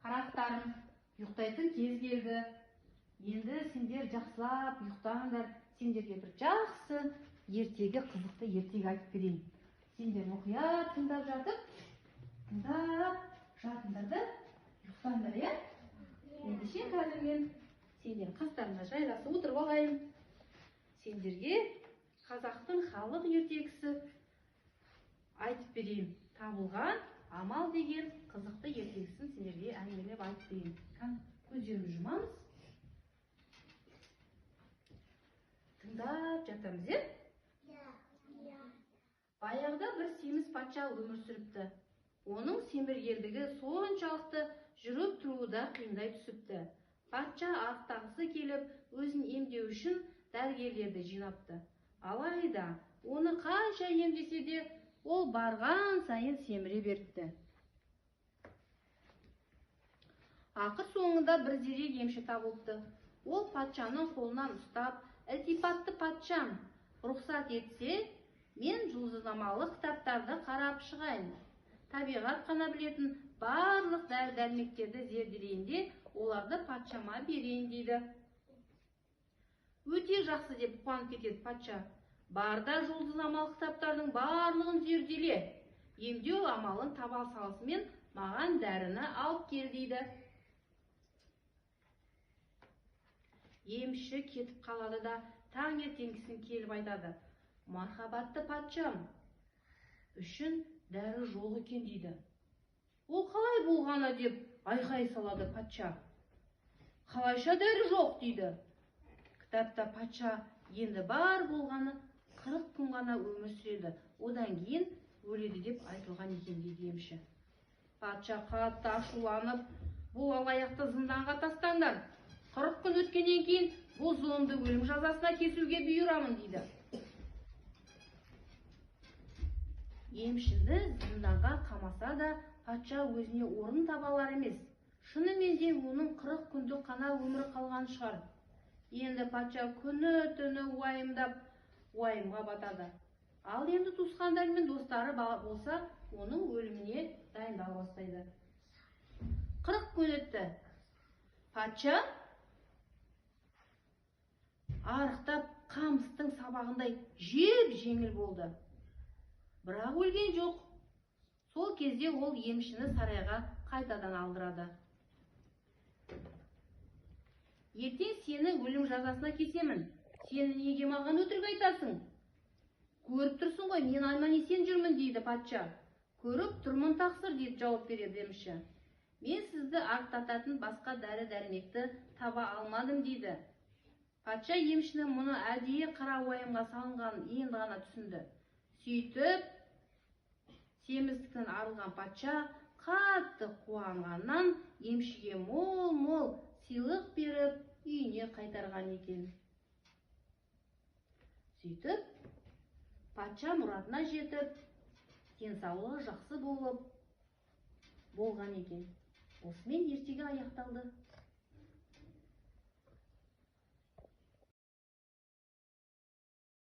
Қарақтарым, ұйықтайтын кез келді. Енді сендер жақсылап ұйықтаңдар. Сендерге бір жақсы ертегі қызықты ертегі айтып берейін. Сендер мұқият тыңдап жатыңдар да ұйықтаңдар, иә? Ендеше қазір мен сендер қастарына жайласып отырып алайын. Сендерге қазақтың халық ертегісі айтып берейін. Табылған амал деген қызықты ертегісін сендерге әңгімелеп айтып берейін. Көздерімізді жұмамыз. Тыңдап жатамыз, е? Баяғыда бір семіз патша өмір сүріпті. Оның семіргендігі соншалықты жүріп тұруы да қиындай түсіпті. Патша арықтағысы келіп, өзін емдеу үшін дәрігерлерді жинапты. Алайда, оны қанша емдесе де, ол барған сайын семіре беріпті. Ақыр соңында бір зерек емші табылыпты. Ол патшаның қолынан ұстап, "Ілтипатты патшам, рұқсат етсе, мен жұлдызнамалық кітаптарды қарап шығайын. Табиғат қана білетін барлық дәрі-дәрмектерді зерделейін де, оларды патшама берейін" дейді. Өте жақсы деп қуанып кетеді патша. Барда жұлдызнамалық кітаптардың барлығын зерделе. Емдеу амалын таба салысымен маған дәріні алып кел дейді. Емші кетіп қалады да таңертеңгісін келіп айтады: "Мархабатты патшам, үшін дәрі жоқ екен" дейді. "Ол қалай болғаны?" деп айқай салады патша. "Қалайша дәрі жоқ?" дейді. Кітапта патша енді бар болғаны 40 күн ғана өмір сүреді, одан кейін өледі деп айтылған екен дейді емші. Патша қатты ашуланып: "Бұл алаяқты зынданға тастаңдар. 40 күн өткеннен кейін бұл зұлымды өлім жазасына кесуге бұйырамын" дейді. Емшіні зынданға қамаса да патша өзіне орын таба алар емес. Шынымен де оның 40 күндік қана өмірі қалған шығар. Енді патша күні түні уайымға батады. Ал енді туысқандар мен достары болса, оның өліміне дайындала бастайды. 40 күн өтті. Патша арықтап қамыстың сабағындай жеп-жеңіл болды. Бірақ өлген жоқ. Сол кезде ол емшіні сарайға қайтадан алдырады. "Ертең сені өлім жазасына кесемін. Сені неге маған өтірік айтасың? Көріп тұрсың ғой, мен аман-есен жүрмін" дейді патша. "Көріп тұрмын тақсыр" деп жауап береді емші. "Мен сізді арықтататын басқа дәрі-дәрмекті таба алмадым" дейді. Патша емшінің мұны әдейі қара уайымға салынғанын енді ғана түсінді. Сөйтіп, семіздіктен арылған патша қатты қуанғаннан емшіге мол-мол сыйлық беріп, үйіне қайтарған екен. Сөйтіп, патша мұратына жетіп, денсаулығы жақсы болған екен. Осымен ертегі аяқталды.